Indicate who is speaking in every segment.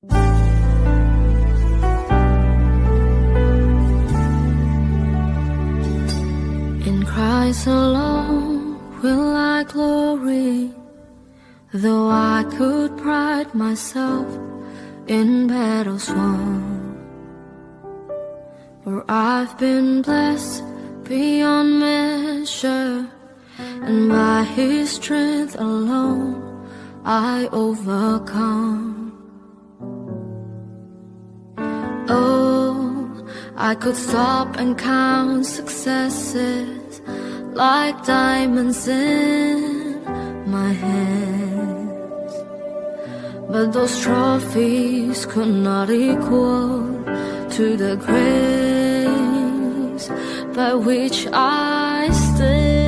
Speaker 1: In Christ alone will I glory, though I could pride myself in battles won. For I've been blessed beyond measure, and by His strength alone I overcome. Oh, I could stop and count successes like diamonds in my hands, but those trophies could not equal to the grace by which I stand.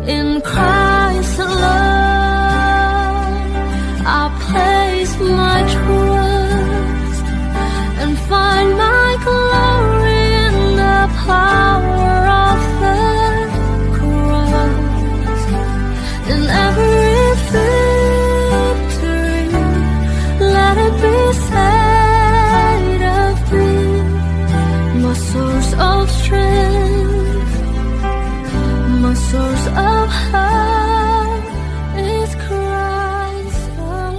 Speaker 1: In Christ alone I place my trust and find my glory in the power of the cross. In every victory, let it be said of me, my source of strength, my source of hope is Christ alone.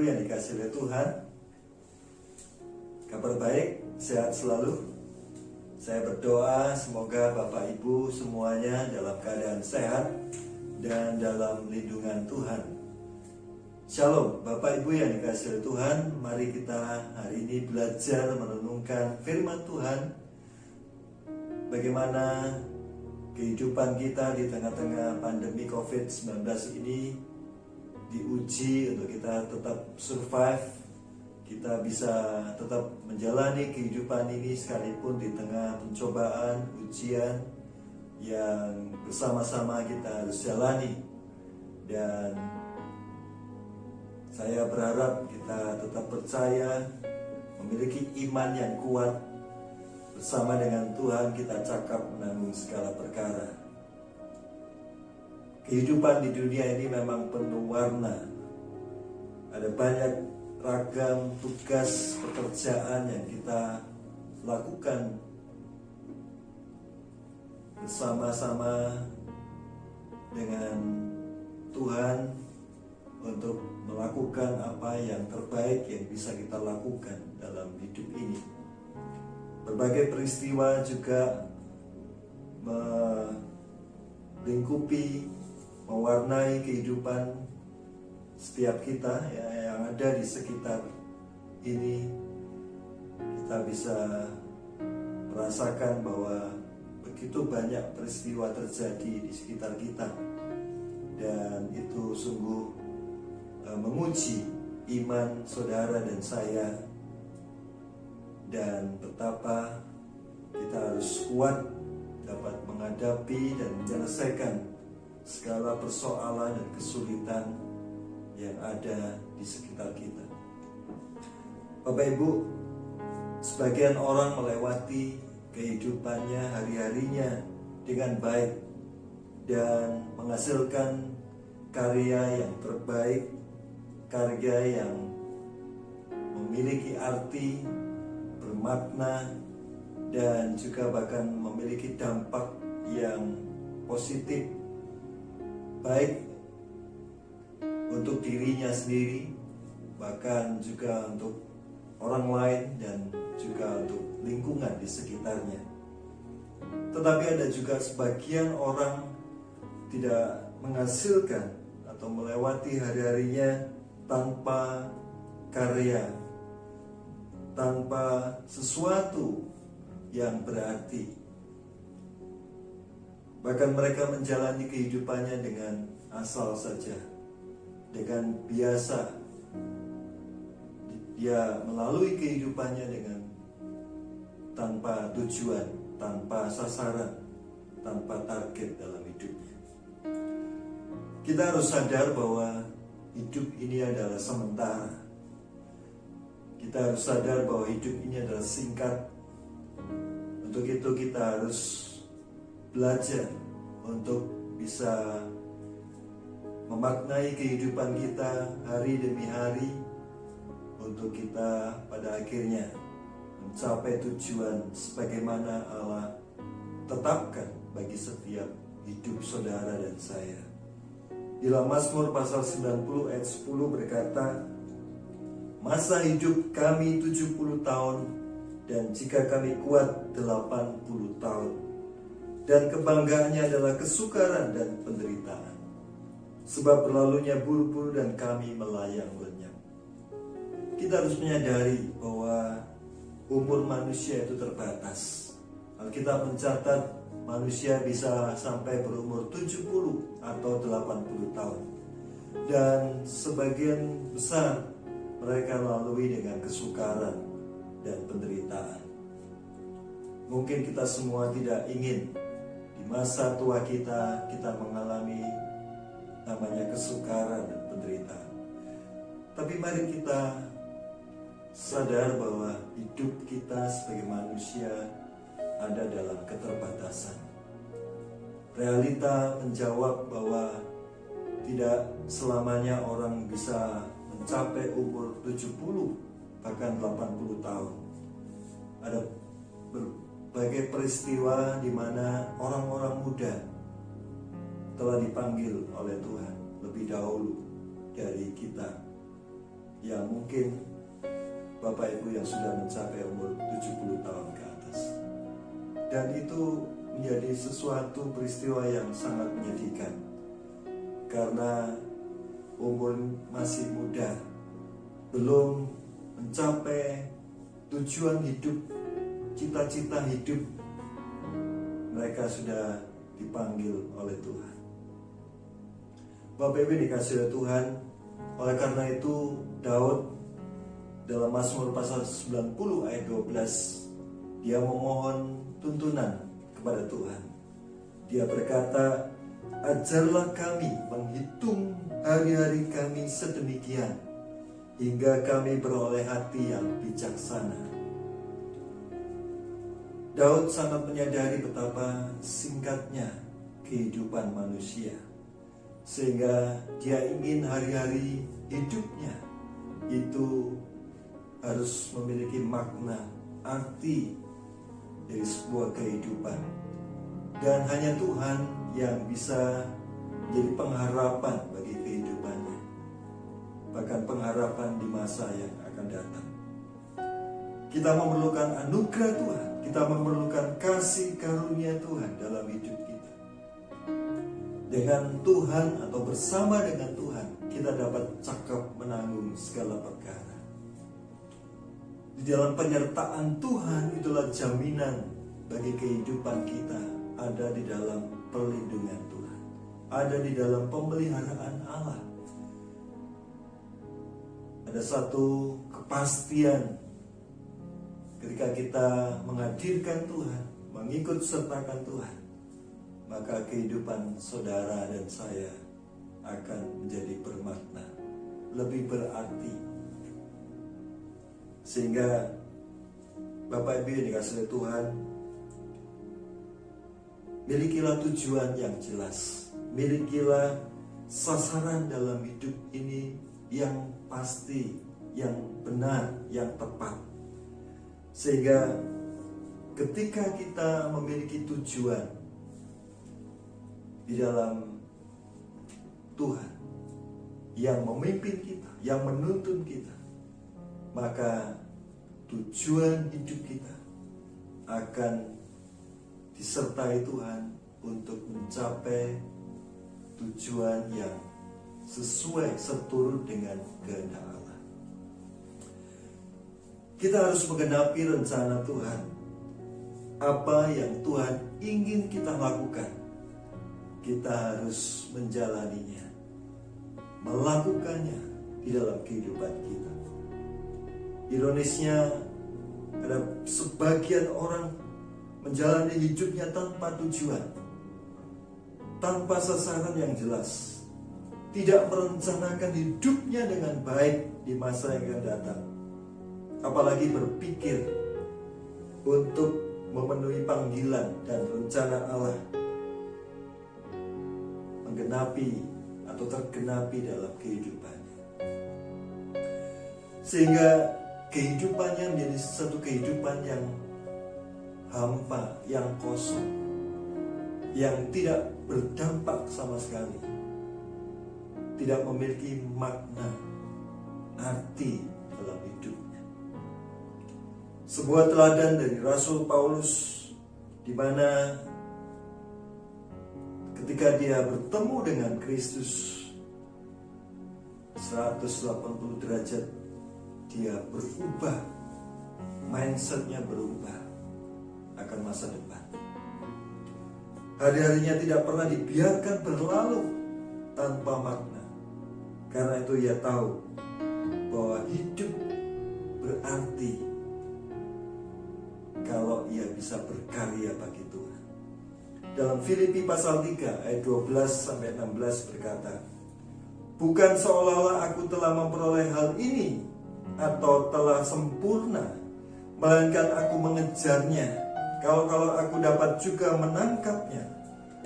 Speaker 2: yang dikasihi oleh Tuhan, kabar baik, sehat selalu. Saya berdoa semoga Bapak Ibu semuanya dalam keadaan sehat dan dalam lindungan Tuhan. Shalom Bapak Ibu yang dikasihi oleh Tuhan. Mari kita hari ini belajar merenungkan firman Tuhan. Bagaimana kehidupan kita di tengah-tengah pandemi COVID-19 ini diuji untuk kita tetap survive. Kita bisa tetap menjalani kehidupan ini sekalipun di tengah pencobaan, ujian yang bersama-sama kita harus jalani. Dan saya berharap kita tetap percaya, memiliki iman yang kuat. Bersama dengan Tuhan kita cakap menanggung segala perkara. Kehidupan di dunia ini memang penuh warna. Ada banyak ragam tugas pekerjaan yang kita lakukan bersama-sama dengan Tuhan untuk melakukan apa yang terbaik yang bisa kita lakukan dalam hidup ini. Berbagai peristiwa juga melingkupi, mewarnai kehidupan setiap kita yang ada di sekitar ini. Kita bisa merasakan bahwa begitu banyak peristiwa terjadi di sekitar kita, dan itu sungguh menguji iman saudara dan saya, dan betapa kita harus kuat dapat menghadapi dan menyelesaikan segala persoalan dan kesulitan yang ada di sekitar kita. Bapak Ibu, sebagian orang melewati kehidupannya hari-harinya dengan baik dan menghasilkan karya yang terbaik, karya yang memiliki arti, bermakna, dan juga bahkan memiliki dampak yang positif, baik untuk dirinya sendiri, bahkan juga untuk orang lain dan juga untuk lingkungan di sekitarnya. Tetapi ada juga sebagian orang tidak menghasilkan atau melewati hari-harinya tanpa karya, tanpa sesuatu yang berarti. Bahkan mereka menjalani kehidupannya dengan asal saja, dengan biasa. Dia melalui kehidupannya dengan tanpa tujuan, tanpa sasaran, tanpa target dalam hidupnya. Kita harus sadar bahwa hidup ini adalah sementara. Kita harus sadar bahwa hidup ini adalah singkat. Untuk itu kita harus belajar untuk bisa memaknai kehidupan kita hari demi hari, untuk kita pada akhirnya mencapai tujuan sebagaimana Allah tetapkan bagi setiap hidup saudara dan saya. Di dalam Mazmur pasal 90 ayat 10 berkata, masa hidup kami 70 tahun, dan jika kami kuat 80 tahun. Dan kebanggaannya adalah kesukaran dan penderitaan. Sebab berlalunya buru-buru dan kami melayang lenyap. Kita harus menyadari bahwa umur manusia itu terbatas. Alkitab mencatat manusia bisa sampai berumur 70 atau 80 tahun. Dan sebagian besar mereka lalui dengan kesukaran dan penderitaan. Mungkin kita semua tidak ingin di masa tua kita mengalami namanya kesukaran dan penderitaan. Tapi mari kita sadar bahwa hidup kita sebagai manusia ada dalam keterbatasan. Realita menjawab bahwa tidak selamanya orang bisa mencapai umur 70 bahkan 80 tahun. Ada berbagai peristiwa di mana orang-orang muda telah dipanggil oleh Tuhan lebih dahulu dari kita yang mungkin Bapak Ibu yang sudah mencapai umur 70 tahun ke atas. Dan itu menjadi sesuatu peristiwa yang sangat menyedihkan, karena umur masih muda, belum mencapai tujuan hidup, cita-cita hidup, mereka sudah dipanggil oleh Tuhan. Bapak Ibu dikasih oleh Tuhan. Oleh karena itu Daud dalam Mazmur pasal 90 ayat 12, dia memohon tuntunan kepada Tuhan. Dia berkata, ajarlah kami menghitung hari-hari kami sedemikian, hingga kami beroleh hati yang bijaksana. Daud sangat menyadari betapa singkatnya kehidupan manusia, sehingga dia ingin hari-hari hidupnya itu harus memiliki makna, arti dari sebuah kehidupan. Dan hanya Tuhan yang bisa menjadi pengharapan bagi kehidupannya, bahkan pengharapan di masa yang akan datang. Kita memerlukan anugerah Tuhan, kita memerlukan kasih karunia Tuhan dalam hidup kita. Dengan Tuhan atau bersama dengan Tuhan, kita dapat cakap menanggung segala perkara. Di dalam penyertaan Tuhan itulah jaminan bagi kehidupan kita, ada di dalam perlindungan Tuhan, ada di dalam pemeliharaan Allah. Ada satu kepastian ketika kita menghadirkan Tuhan, mengikut sertakan Tuhan, maka kehidupan saudara dan saya akan menjadi bermakna, lebih berarti. Sehingga Bapak Ibu yang dikasih oleh Tuhan, milikilah tujuan yang jelas, milikilah sasaran dalam hidup ini yang pasti, yang benar, yang tepat. Sehingga ketika kita memiliki tujuan di dalam Tuhan yang memimpin kita, yang menuntun kita, maka tujuan hidup kita akan disertai Tuhan untuk mencapai tujuan yang sesuai, seturut dengan kehendak Allah. Kita harus menggenapi rencana Tuhan. Apa yang Tuhan ingin kita lakukan, kita harus menjalaninya, melakukannya di dalam kehidupan kita. Ironisnya, ada sebagian orang menjalani hidupnya tanpa tujuan, tanpa sasaran yang jelas, tidak merencanakan hidupnya dengan baik di masa yang akan datang, apalagi berpikir untuk memenuhi panggilan dan rencana Allah, menggenapi atau tergenapi dalam kehidupannya. Sehingga kehidupannya menjadi satu kehidupan yang hampa, yang kosong, yang tidak berdampak sama sekali, tidak memiliki makna, arti dalam hidupnya. Sebuah teladan dari Rasul Paulus, di mana ketika dia bertemu dengan Kristus 180 derajat, dia berubah, mindsetnya berubah akan masa depan. Hari-harinya tidak pernah dibiarkan berlalu tanpa makna. Karena itu ia tahu bahwa hidup berarti kalau ia bisa berkarya bagi Tuhan. Dalam Filipi pasal 3 ayat 12-16 berkata, bukan seolah-olah aku telah memperoleh hal ini atau telah sempurna, melainkan aku mengejarnya. Kalau aku dapat juga menangkapnya,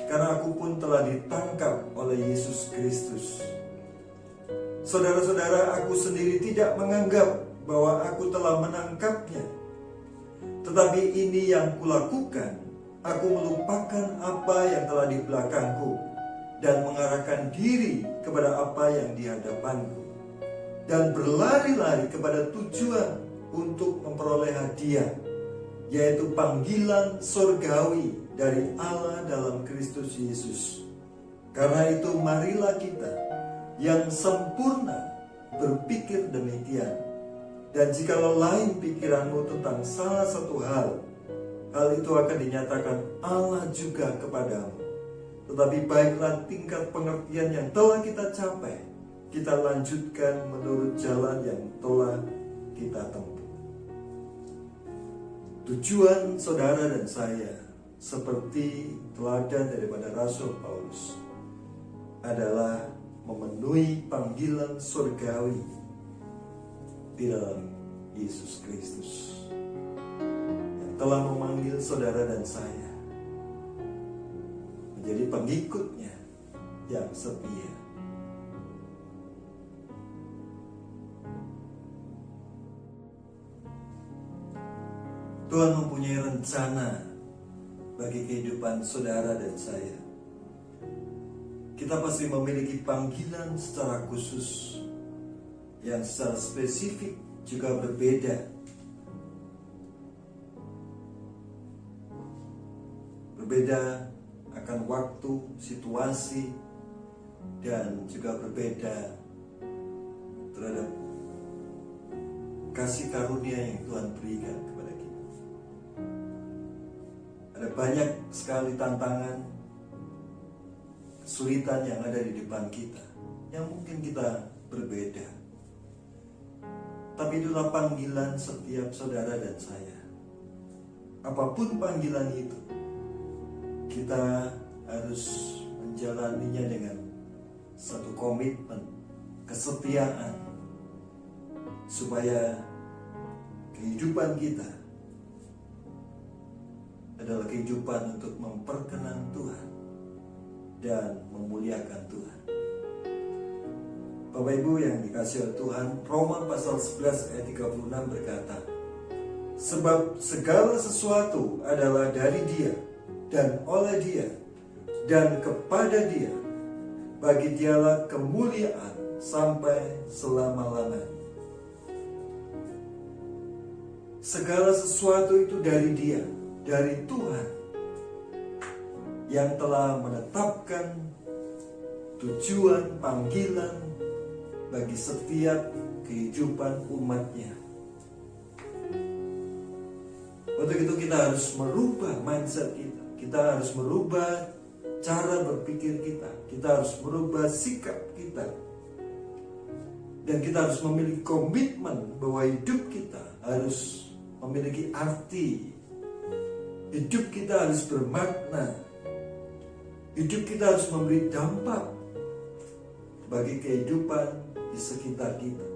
Speaker 2: karena aku pun telah ditangkap oleh Yesus Kristus. Saudara-saudara, aku sendiri tidak menganggap bahwa aku telah menangkapnya. Tetapi ini yang kulakukan, aku melupakan apa yang telah di belakangku dan mengarahkan diri kepada apa yang di hadapanku. dan berlari-lari kepada tujuan untuk memperoleh hadiah, yaitu panggilan surgawi dari Allah dalam Kristus Yesus. Karena itu marilah kita yang sempurna berpikir demikian. Dan jikalau lain pikiranmu tentang salah satu hal itu akan dinyatakan Allah juga kepadamu. Tetapi baiklah tingkat pengertian yang telah kita capai, kita lanjutkan menurut jalan yang telah kita tempuh. Tujuan saudara dan saya, seperti teladan daripada Rasul Paulus, adalah memenuhi panggilan surgawi di dalam Yesus Kristus yang telah memanggil saudara dan saya menjadi pengikutnya yang setia. Tuhan mempunyai rencana bagi kehidupan saudara dan saya. Kita pasti memiliki panggilan secara khusus yang secara spesifik juga berbeda. Berbeda akan waktu, situasi, dan juga berbeda terhadap kasih karunia yang Tuhan berikan kepada kita. Ada banyak sekali tantangan, kesulitan yang ada di depan kita, yang mungkin kita berbeda. Tapi itulah panggilan setiap saudara dan saya. Apapun panggilan itu, kita harus menjalaninya dengan satu komitmen, kesetiaan, supaya kehidupan kita adalah kehidupan untuk memperkenan Tuhan dan memuliakan Tuhan. Bapak Ibu yang dikasihi oleh Tuhan, Roma pasal 11 ayat 36 berkata, sebab segala sesuatu adalah dari Dia dan oleh Dia dan kepada Dia. Bagi Dialah kemuliaan sampai selama-lamanya. Segala sesuatu itu dari Dia, dari Tuhan, yang telah menetapkan tujuan panggilan bagi setiap kehidupan umatnya. Untuk itu kita harus merubah mindset kita. Kita harus merubah cara berpikir kita. Kita harus merubah sikap kita. Dan kita harus memiliki komitmen bahwa hidup kita harus memiliki arti. Hidup kita harus bermakna. Hidup kita harus memberi dampak bagi kehidupan di sekitar kita.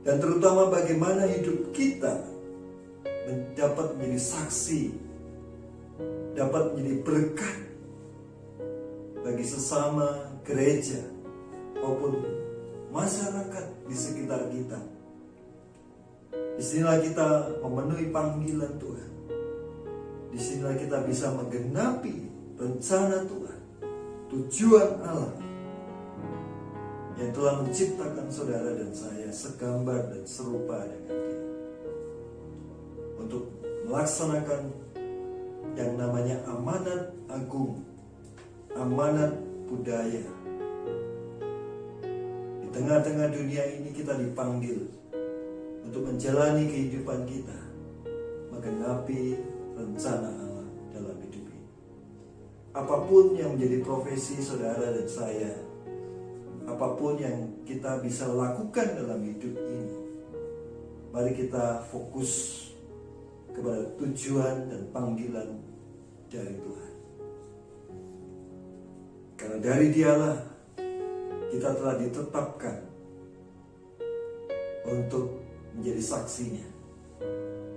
Speaker 2: Dan terutama bagaimana hidup kita dapat menjadi saksi, dapat menjadi berkat bagi sesama gereja maupun masyarakat di sekitar kita. Disinilah kita memenuhi panggilan Tuhan. Disinilah kita bisa menggenapi rencana Tuhan, tujuan Allah yang telah menciptakan saudara dan saya segambar dan serupa dengan Dia, untuk melaksanakan yang namanya amanat agung, amanat budaya. Di tengah-tengah dunia ini kita dipanggil untuk menjalani kehidupan kita, menggenapi rencana Allah dalam hidup ini. Apapun yang menjadi profesi saudara dan saya, apapun yang kita bisa lakukan dalam hidup ini, mari kita fokus kepada tujuan dan panggilan dari Tuhan. Karena dari Dialah kita telah ditetapkan untuk menjadi saksinya,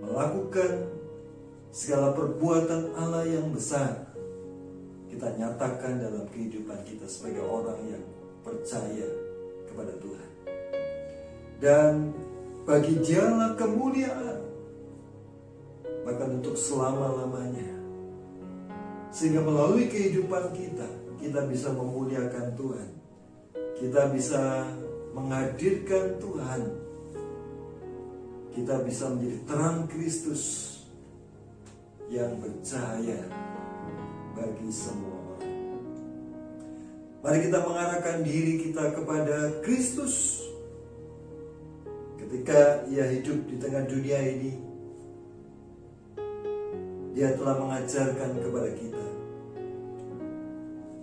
Speaker 2: melakukan segala perbuatan Allah yang besar. Kita nyatakan dalam kehidupan kita sebagai orang yang percaya kepada Tuhan. Dan bagi Dialah kemuliaan, bahkan untuk selama-lamanya. Sehingga melalui kehidupan kita bisa memuliakan Tuhan. Kita bisa menghadirkan Tuhan, kita bisa menjadi terang Kristus yang bercahaya bagi semua orang. Mari kita mengarahkan diri kita kepada Kristus. Ketika Ia hidup di tengah dunia ini, Dia telah mengajarkan kepada kita.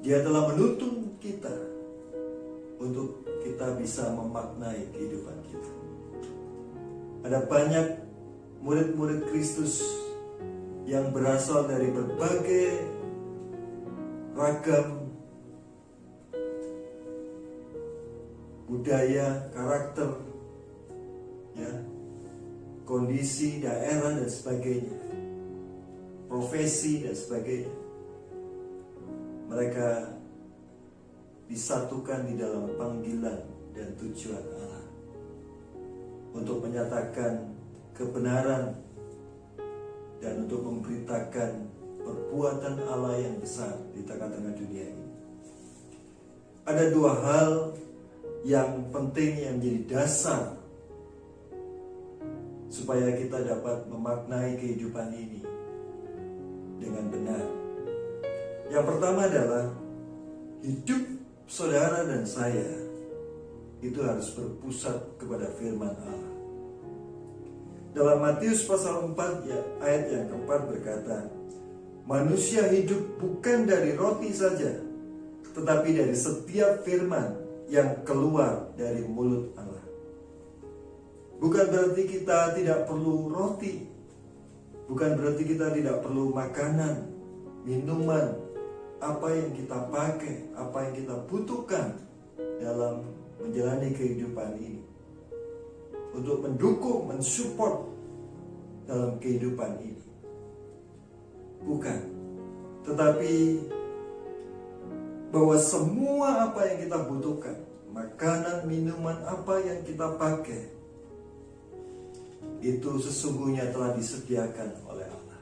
Speaker 2: Dia telah menuntun kita untuk kita bisa memaknai kehidupan kita. Ada banyak murid-murid Kristus yang berasal dari berbagai ragam budaya, karakter, ya, kondisi, daerah dan sebagainya, profesi dan sebagainya. Mereka disatukan di dalam panggilan dan tujuan Allah untuk menyatakan kebenaran dan untuk memberitakan perbuatan Allah yang besar di tengah-tengah dunia ini. Ada dua hal yang penting yang menjadi dasar supaya kita dapat memaknai kehidupan ini dengan benar. Yang pertama adalah hidup saudara dan saya itu harus berpusat kepada firman Allah. Dalam Matius pasal 4 ayat yang keempat berkata, manusia hidup bukan dari roti saja, tetapi dari setiap firman yang keluar dari mulut Allah. Bukan berarti kita tidak perlu roti, bukan berarti kita tidak perlu makanan, minuman, apa yang kita pakai, apa yang kita butuhkan dalam menjalani kehidupan ini, untuk mendukung, mensupport dalam kehidupan ini. Bukan, tetapi bahwa semua apa yang kita butuhkan, makanan, minuman, apa yang kita pakai, itu sesungguhnya telah disediakan oleh Allah.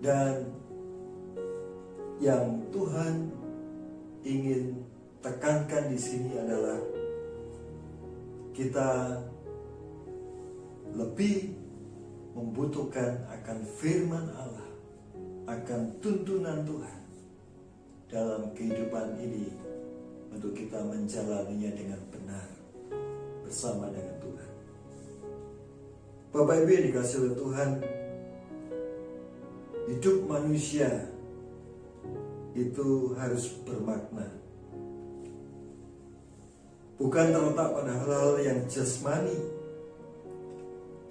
Speaker 2: Dan yang Tuhan ingin tekankan di sini adalah kita lebih membutuhkan akan firman Allah, akan tuntunan Tuhan dalam kehidupan ini untuk kita menjalaninya dengan benar bersama dengan Tuhan. Bapak Ibu yang dikasihi oleh Tuhan, hidup manusia itu harus bermakna. Bukan terletak pada hal-hal yang jasmani,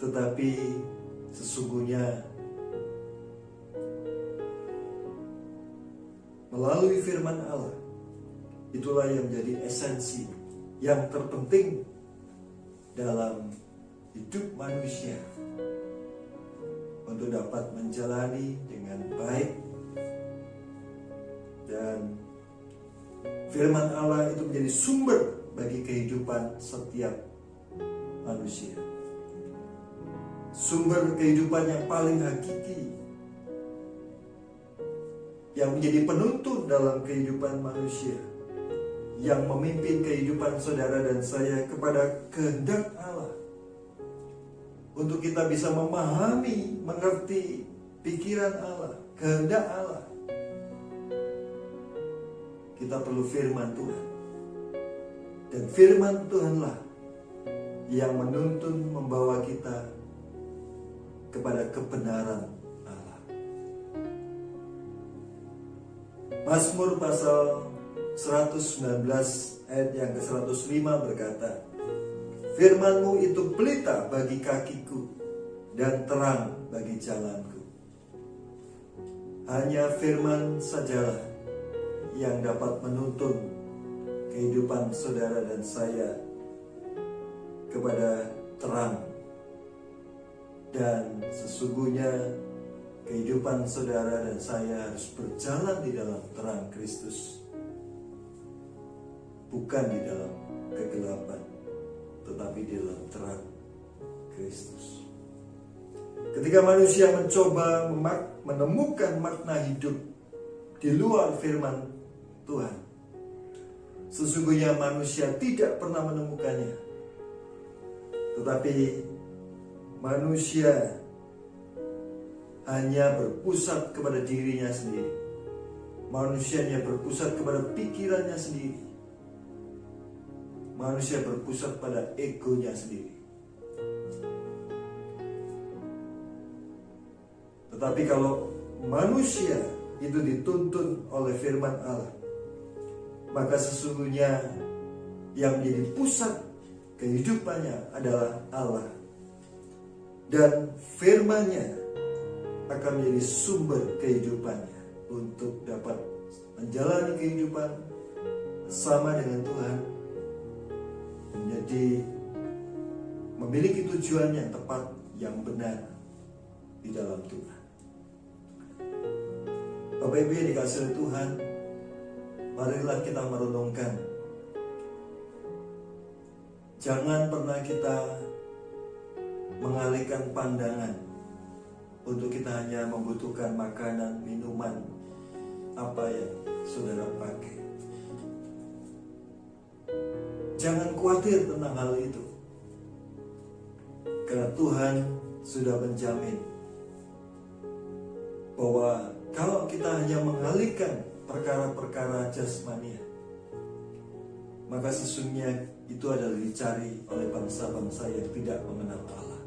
Speaker 2: tetapi sesungguhnya melalui firman Allah, itulah yang menjadi esensi yang terpenting dalam hidup manusia untuk dapat menjalani dengan baik. Dan firman Allah itu menjadi sumber bagi kehidupan setiap manusia, sumber kehidupan yang paling hakiki, yang menjadi penuntun dalam kehidupan manusia, yang memimpin kehidupan saudara dan saya kepada kehendak Allah, untuk kita bisa memahami, mengerti pikiran Allah, kehendak Allah. Kita perlu firman Tuhan. Dan firman Tuhanlah yang menuntun, membawa kita kepada kebenaran Allah. Mazmur pasal 119 ayat yang ke-105 berkata, firman-Mu itu pelita bagi kakiku dan terang bagi jalanku. Hanya firman sajalah yang dapat menuntun kehidupan saudara dan saya kepada terang. Dan sesungguhnya kehidupan saudara dan saya harus berjalan di dalam terang Kristus, bukan di dalam kegelapan, tetapi di dalam terang Kristus. Ketika manusia mencoba menemukan makna hidup di luar firman Tuhan, Sesungguhnya manusia tidak pernah menemukannya. Tetapi manusia hanya berpusat kepada dirinya sendiri. Manusia hanya berpusat kepada pikirannya sendiri. Manusia berpusat pada egonya sendiri. Tetapi kalau manusia itu dituntun oleh firman Allah, maka sesungguhnya yang menjadi pusat kehidupannya adalah Allah. Dan firman-Nya akan menjadi sumber kehidupannya untuk dapat menjalani kehidupan bersama dengan Tuhan, menjadi memiliki tujuan yang tepat, yang benar di dalam Tuhan. Bapak Ibu yang dikasihi oleh Tuhan, marilah kita merenungkan. Jangan pernah kita mengalihkan pandangan untuk kita hanya membutuhkan makanan, minuman, apa yang saudara pakai. Jangan khawatir tentang hal itu, karena Tuhan sudah menjamin bahwa kalau kita hanya mengalihkan perkara-perkara jasmania, maka sesungguhnya itu adalah dicari oleh bangsa-bangsa yang tidak mengenal Allah.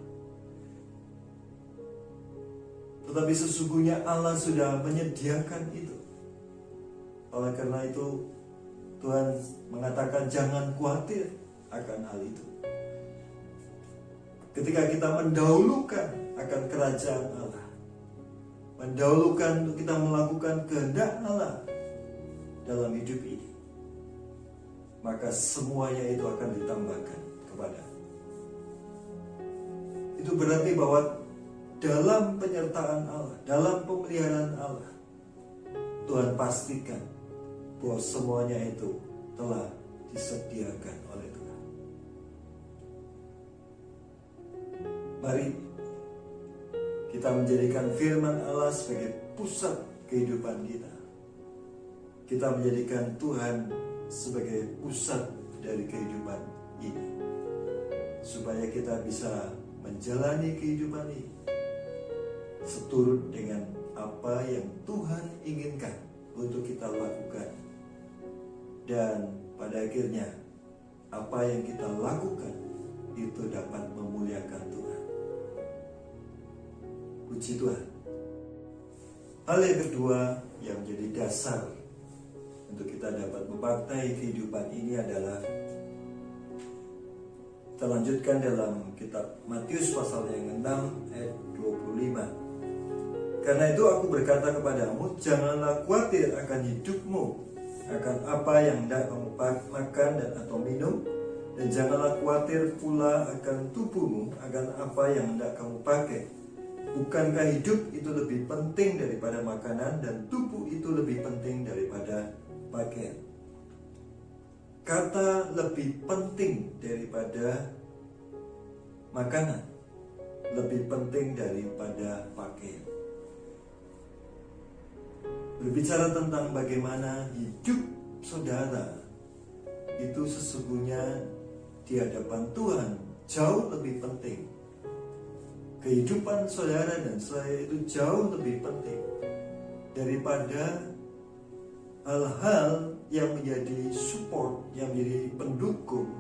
Speaker 2: Tetapi sesungguhnya Allah sudah menyediakan itu. Oleh karena itu Tuhan mengatakan jangan khawatir akan hal itu. Ketika kita mendahulukan akan kerajaan Allah, mendahulukan untuk kita melakukan kehendak Allah dalam hidup ini, maka semuanya itu akan ditambahkan kepada. Itu berarti bahwa dalam penyertaan Allah, dalam pemeliharaan Allah, Tuhan pastikan bahwa semuanya itu telah disediakan oleh Tuhan. Mari kita menjadikan firman Allah sebagai pusat kehidupan kita. Kita menjadikan Tuhan sebagai pusat dari kehidupan ini, supaya kita bisa menjalani kehidupan ini seturut dengan apa yang Tuhan inginkan untuk kita lakukan. Dan pada akhirnya apa yang kita lakukan itu dapat memuliakan Tuhan. Puji Tuhan. Hal yang kedua yang menjadi dasar untuk kita dapat memaknai kehidupan ini adalah, kita lanjutkan dalam kitab Matius pasal yang 6 ayat 25. Karena itu aku berkata kepadamu, janganlah khawatir akan hidupmu, akan apa yang hendak kamu makan dan atau minum, dan janganlah khawatir pula akan tubuhmu, akan apa yang hendak kamu pakai. Bukankah hidup itu lebih penting daripada makanan, dan tubuh itu lebih penting daripada pakaian? Kata lebih penting daripada makanan, lebih penting daripada pakaian, berbicara tentang bagaimana hidup saudara itu sesungguhnya di hadapan Tuhan jauh lebih penting. Kehidupan saudara dan saya itu jauh lebih penting daripada hal-hal yang menjadi support, yang menjadi pendukung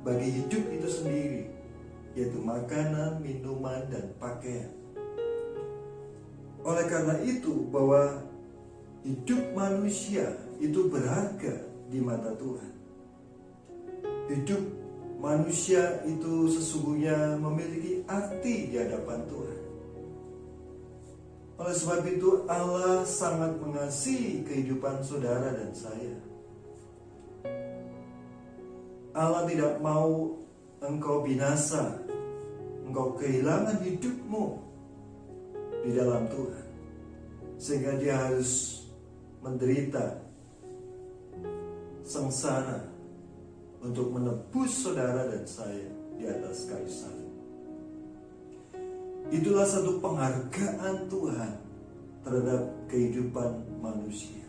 Speaker 2: bagi hidup itu sendiri, yaitu makanan, minuman, dan pakaian. Oleh karena itu, bahwa hidup manusia itu berharga di mata Tuhan. Hidup manusia itu sesungguhnya memiliki arti di hadapan Tuhan. Oleh sebab itu Allah sangat mengasihi kehidupan saudara dan saya. Allah tidak mau engkau binasa, engkau kehilangan hidupmu di dalam Tuhan, sehingga dia harus menderita sengsara untuk menebus saudara dan saya di atas kayu salib. Itulah satu penghargaan Tuhan terhadap kehidupan manusia.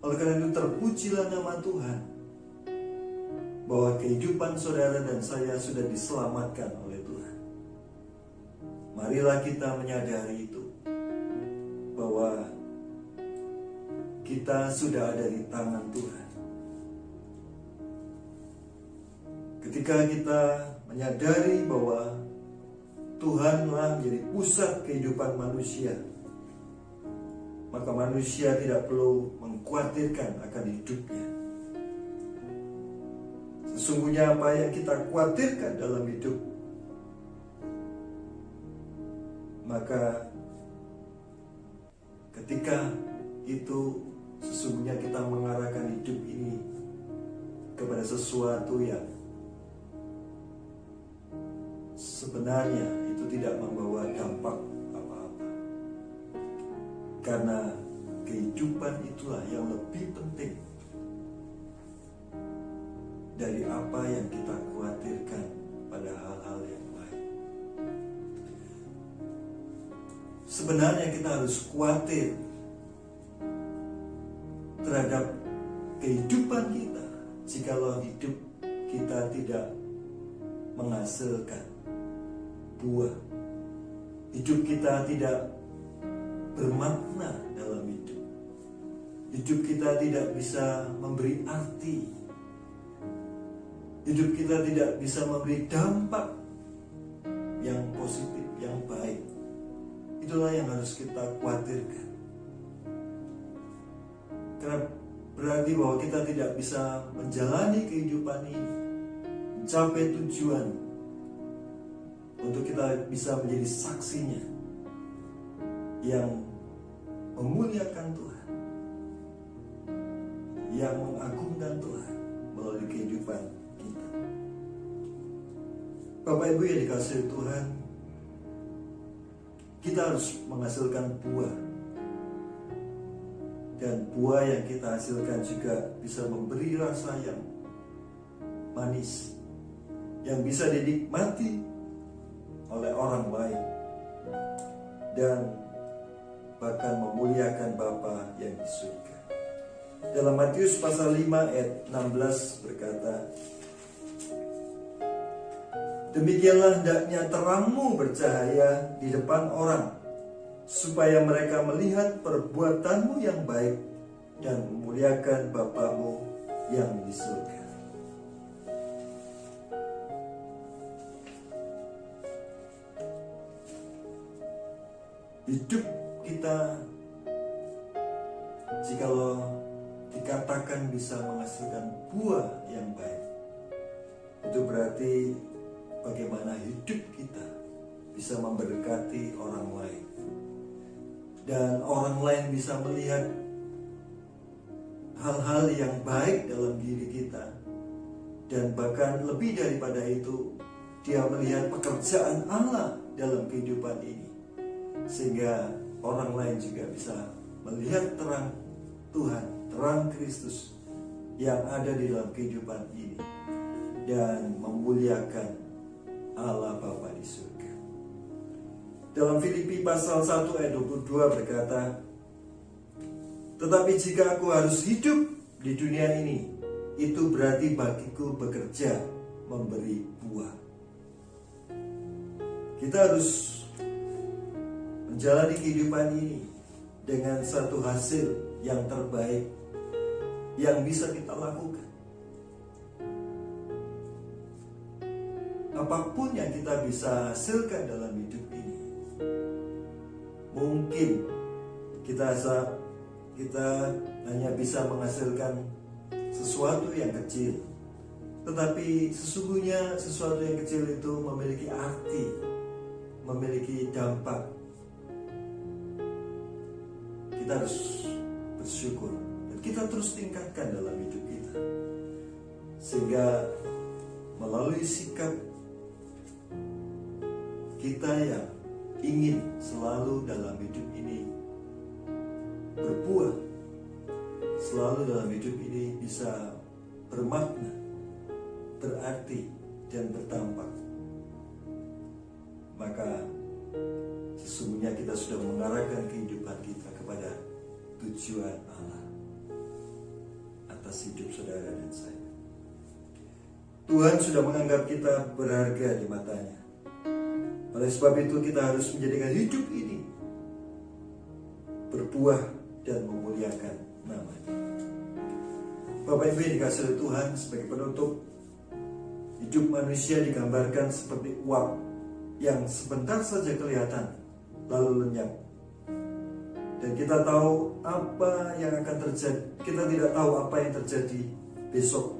Speaker 2: Oleh karena itu terpujilah nama Tuhan bahwa kehidupan saudara dan saya sudah diselamatkan oleh Tuhan. Marilah kita menyadari itu, bahwa kita sudah ada di tangan Tuhan. Ketika kita menyadari bahwa Tuhanlah menjadi pusat kehidupan manusia, maka manusia tidak perlu mengkhawatirkan akan hidupnya. Sesungguhnya apa yang kita khawatirkan dalam hidup, maka ketika itu sesungguhnya kita mengarahkan hidup ini kepada sesuatu yang sebenarnya itu tidak membawa dampak apa-apa. Karena kehidupan itulah yang lebih penting dari apa yang kita khawatirkan pada hal-hal yang lain. Sebenarnya kita harus khawatir terhadap kehidupan kita jikalau hidup kita tidak menghasilkan buah. Hidup kita tidak bermakna dalam hidup. Hidup kita tidak bisa memberi arti. Hidup kita tidak bisa memberi dampak yang positif, yang baik. Itulah yang harus kita khawatirkan. Karena berarti bahwa kita tidak bisa menjalani kehidupan ini, mencapai tujuan, untuk kita bisa menjadi saksinya yang memuliakan Tuhan, yang mengagungkan Tuhan melalui kehidupan kita. Bapak Ibu yang dikasihi Tuhan, kita harus menghasilkan buah. Dan buah yang kita hasilkan juga bisa memberi rasa yang manis, yang bisa dinikmati oleh orang lain, dan bahkan memuliakan Bapa yang di surga. Dalam Matius pasal 5 ayat 16 berkata, demikianlah hendaknya terangmu bercahaya di depan orang, supaya mereka melihat perbuatanmu yang baik dan memuliakan Bapamu yang di surga. Hidup kita jikalau dikatakan bisa menghasilkan buah yang baik, itu berarti bagaimana hidup kita bisa memberkati orang lain, dan orang lain bisa melihat hal-hal yang baik dalam diri kita, dan bahkan lebih daripada itu, dia melihat pekerjaan Allah dalam kehidupan ini, sehingga orang lain juga bisa melihat terang Tuhan, terang Kristus yang ada di dalam kehidupan ini, dan memuliakan Allah Bapa di surga. Dalam Filipi pasal 1 ayat 22 berkata, tetapi jika aku harus hidup di dunia ini, itu berarti bagiku bekerja memberi buah. Kita harus menjalani kehidupan ini dengan satu hasil yang terbaik yang bisa kita lakukan. Apapun yang kita bisa hasilkan dalam hidup ini, mungkin kita hanya bisa menghasilkan sesuatu yang kecil, tetapi sesungguhnya sesuatu yang kecil itu memiliki arti, memiliki dampak. Kita harus bersyukur dan kita terus tingkatkan dalam hidup kita, sehingga melalui sikap kita yang ingin selalu dalam hidup ini berbuah, selalu dalam hidup ini bisa bermakna, berarti, dan berdampak, maka sesungguhnya kita sudah mengarahkan kehidupan kita kepada tujuan Allah. atas hidup saudara dan saya. Tuhan sudah menganggap kita berharga di matanya. Oleh sebab itu kita harus menjadikan hidup ini berbuah dan memuliakan namanya. Bapak Ibu yang dikasihi oleh Tuhan, sebagai penutup, hidup manusia digambarkan seperti uap yang sebentar saja kelihatan lalu lenyap. Dan kita tahu apa yang akan terjadi. Kita tidak tahu apa yang terjadi besok.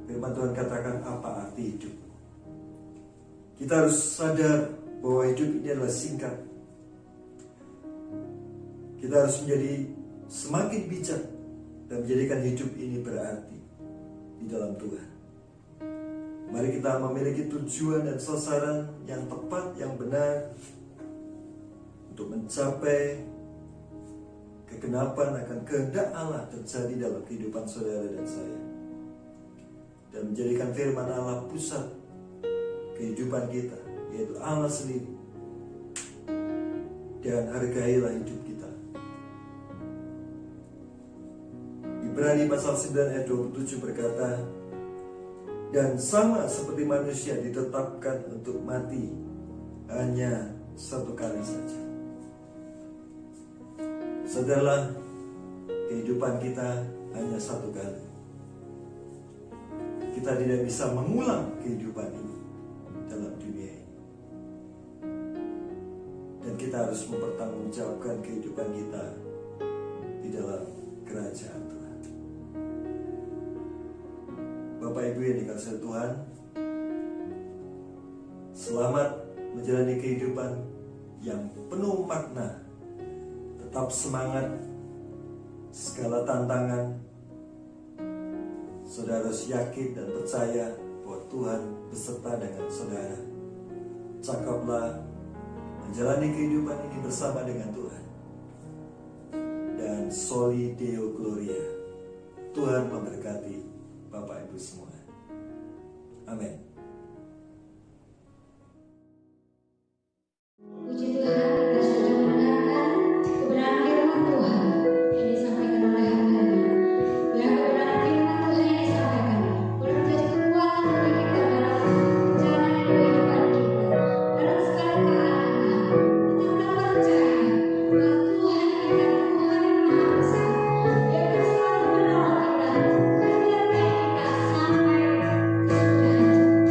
Speaker 2: Firman Tuhan katakan, apa arti hidup? Kita harus sadar bahwa hidup ini adalah singkat. Kita harus menjadi semakin bijak dan menjadikan hidup ini berarti di dalam Tuhan. Mari kita memiliki tujuan dan sasaran yang tepat, yang benar, untuk mencapai kegenapan akan kehendak Allah terjadi dalam kehidupan saudara dan saya, dan menjadikan firman Allah pusat kehidupan kita, yaitu Allah sendiri. Dan hargailah hidup kita. Ibrani pasal 9 ayat 27 berkata, dan sama seperti manusia ditetapkan untuk mati hanya satu kali saja. Sadarlah, kehidupan kita hanya satu kali. Kita tidak bisa mengulang kehidupan ini dalam dunia ini. Dan kita harus mempertanggungjawabkan kehidupan kita di dalam kerajaan Tuhan. Bapak Ibu yang dikasihi Tuhan, selamat menjalani kehidupan yang penuh makna. Tetap semangat, segala tantangan. Saudara harus yakin dan percaya bahwa Tuhan beserta dengan saudara. Cakaplah menjalani kehidupan ini bersama dengan Tuhan. Dan soli Deo Gloria. Tuhan memberkati Bapak Ibu semua. Amin.
Speaker 3: Puji Tuhan, kita sudah mendengarkan kebenaran firman Tuhan yang disampaikan oleh hamba-Nya. Biar kebenaran firman Tuhan yang disampaikan boleh menjadi kekuatan bagi kita dalam menjalani kehidupan kita, dalam segala keadaan. Kita dapat percaya bahwa Tuhan kita Tuhan yang Maha Besar. Dia akan selalu menolong kita, menyertai kita sampai kesudahan.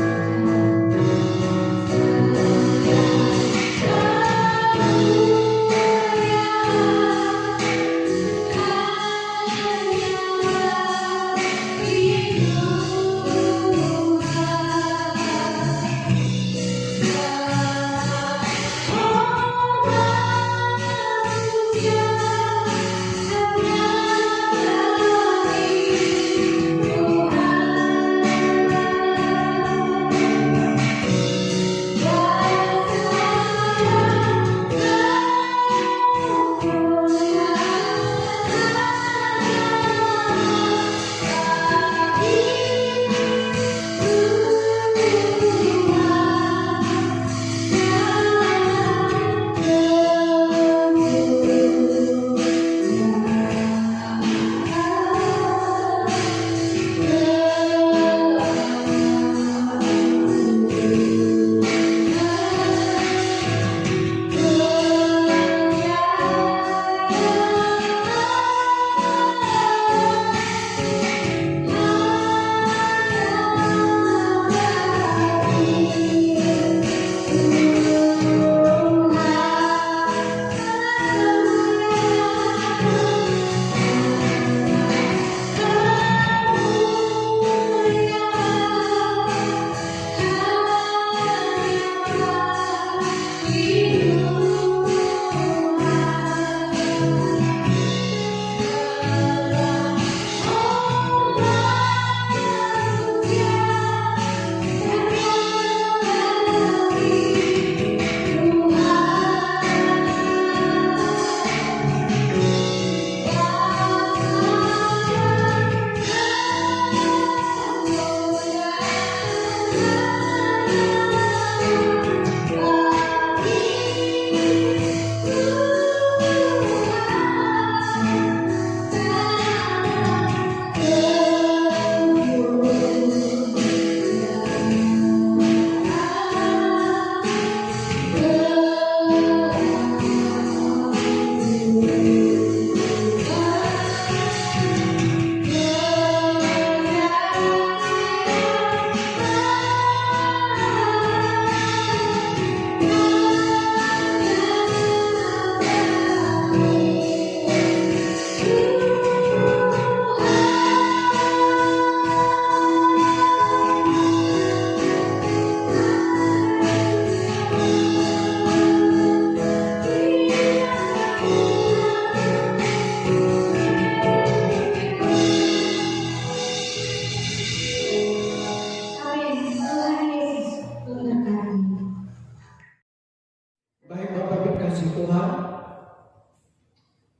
Speaker 4: kasih Tuhan,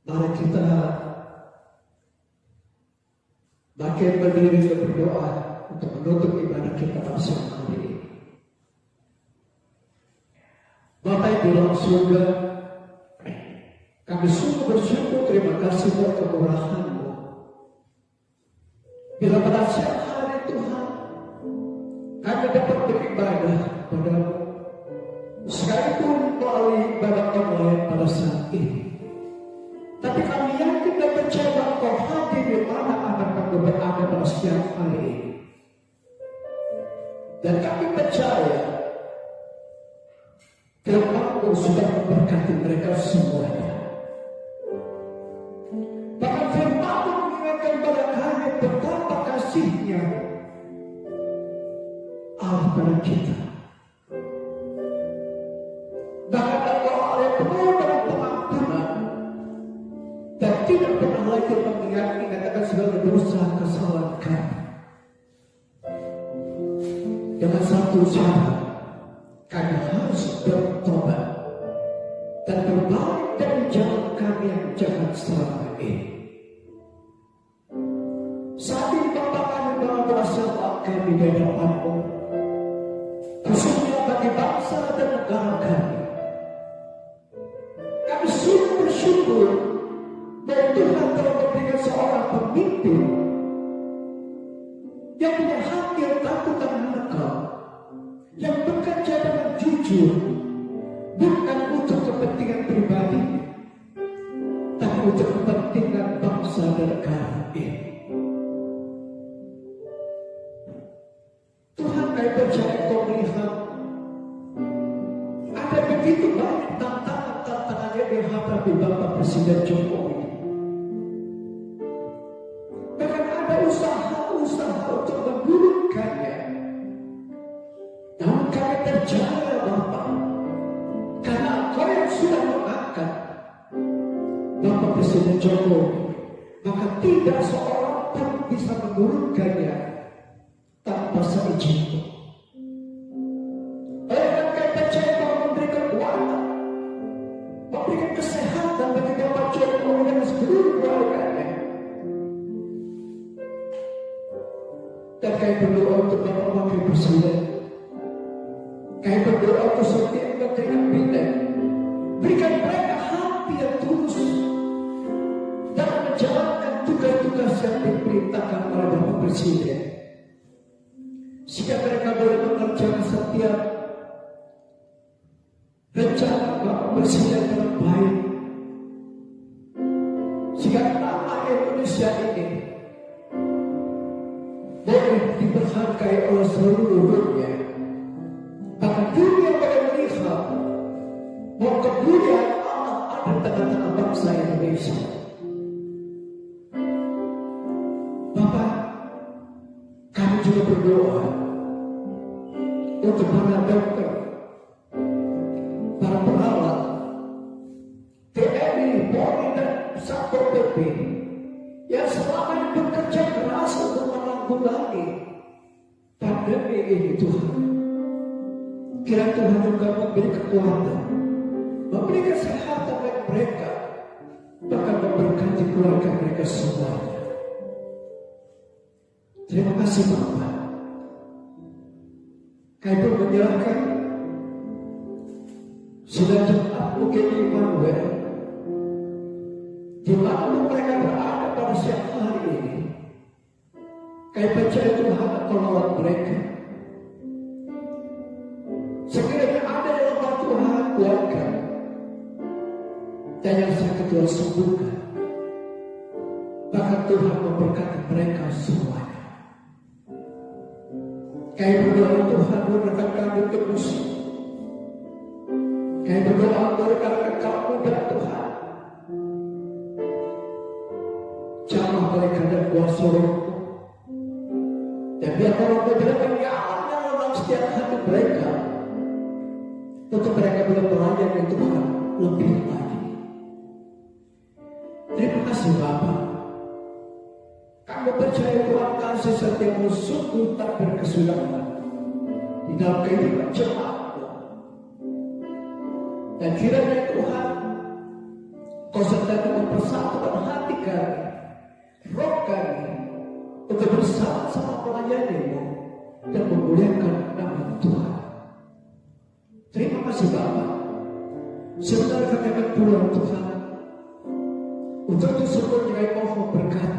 Speaker 4: mari kita makin berdiri dan berdoa untuk menutup ibadah kita pada siang hari ini. Bapa yang di dalam surga, kami sungguh bersyukur, terima kasih buat kemurahan-Mu. Bila pada siang hari Tuhan, kami dapat beribadah pada-Mu, sekalipun melalui ibadah online pada saat ini. Tapi kami yakin dan percaya bahwa Kau hadir di mana anak kami berada pada siang hari ini. Dan kami percaya firman-Mu sudah memberkati mereka semuanya. Bahkan firman-Mu mengingatkan pada kami betapa kasih-Nya Allah pada kita. Bahkan kalau Allah yang penuh dengan pengampunan dan tidak pernah lagi mengingat-ingatkan segala dosa kesalahan kami. Dengan satu syarat, kami harus bertobat dan berbalik dari jalan kami yang jahat selama ini. Saat ini Bapa, kami bawa bersama kami di hadapan-Mu, khususnya bagi bangsa dan negara kami. Kami sungguh bersyukur bahwa Tuhan telah memberikan seorang pemimpin yang punya hati yang takut akan Engkau, yang bekerja dengan jujur, bukan untuk kepentingan pribadi, tapi untuk kepentingan bangsa dan negara ini. Tuhan, kami percaya Kau melihat ada begitu banyak tantangan yang dihadapi Bapak Presiden Jokowi. Bahkan ada usaha-usaha untuk menggulingkannya. Namun kami percaya Bapak, karena Kau yang sudah mengangkat Bapak Presiden Jokowi, maka tidak seorang pun bisa menurunkannya tanpa seizin-Mu. Memberikan kesehatan bagi Bapak Jokowi dan seluruh keluarganya. Dan kami berdoa untuk Bapak Wakil Presiden. Kami berdoa untuk setiap menteri kabinet. Berikan mereka hati yang tulus dalam menjalankan tugas-tugas yang diperintahkan oleh Bapak Presiden, sehingga mereka boleh mengerjakan setiap rencana Bapak Presiden dengan baik, sehingga nama Indonesia ini boleh diberhargai oleh seluruh dunia. Bahkan dunia boleh melihat bahwa kemuliaan Allah ada di tengah-tengah bangsa Indonesia. Bapak, kami juga berdoa untuk para dokter, para perawat, TNI, Polri, dan Satpol PP yang selama ini bekerja keras untuk menanggulangi pandemi ini. Tuhan, kiranya Tuhan juga memberi kekuatan, memberi kesehatan bagi mereka, bahkan memberkati keluarga mereka semuanya. Terima kasih Bapak. Kami pun menyerahkan sudah jemaat UGM Immanuel, di mana mereka berada pada siang hari ini. Kami percaya Tuhan akan menolong mereka. Sekiranya ada yang membuat Tuhan kuatkan, dan yang sakit Tuhan sembuhkan, bahkan Tuhan memberkati mereka semuanya. Kami berdoa Tuhan menekan kami terus. Kami berdoa menekan kamu dan Tuhan. Jamah mereka dan kuasa Roh-Mu. Dan biar orang memberikan nyamannya dalam setiap hati mereka, untuk mereka boleh melayani Tuhan lebih lagi. Terima kasih Bapak. Kami percaya Tuhan kasih setiap sungguh tak berkesudahan di dalam kehidupan jemaat. Dan kiranya Tuhan, Kau senantiasa mempersatukan hati kami, roh kami, untuk bersama-sama melayani-Mu dan memuliakan nama Tuhan. Terima kasih Bapa. Sebenarnya kami akan pulang Tuhan untuk itu semuanya kami mohon berkat.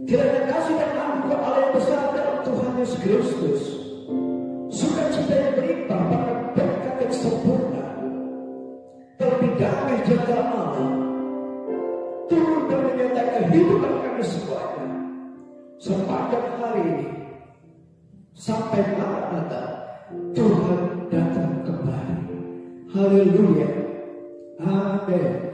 Speaker 4: Kiranya kasih dan anugerah Allah yang besar dalam Tuhan Yesus Kristus, sukacita yang melimpah pada berkat yang sempurna, terlebih damai sejahtera Allah, turun dan menyertai kehidupan kami semuanya sepanjang hari ini sampai Maranatha Tuhan datang kembali. Haleluya. Amin.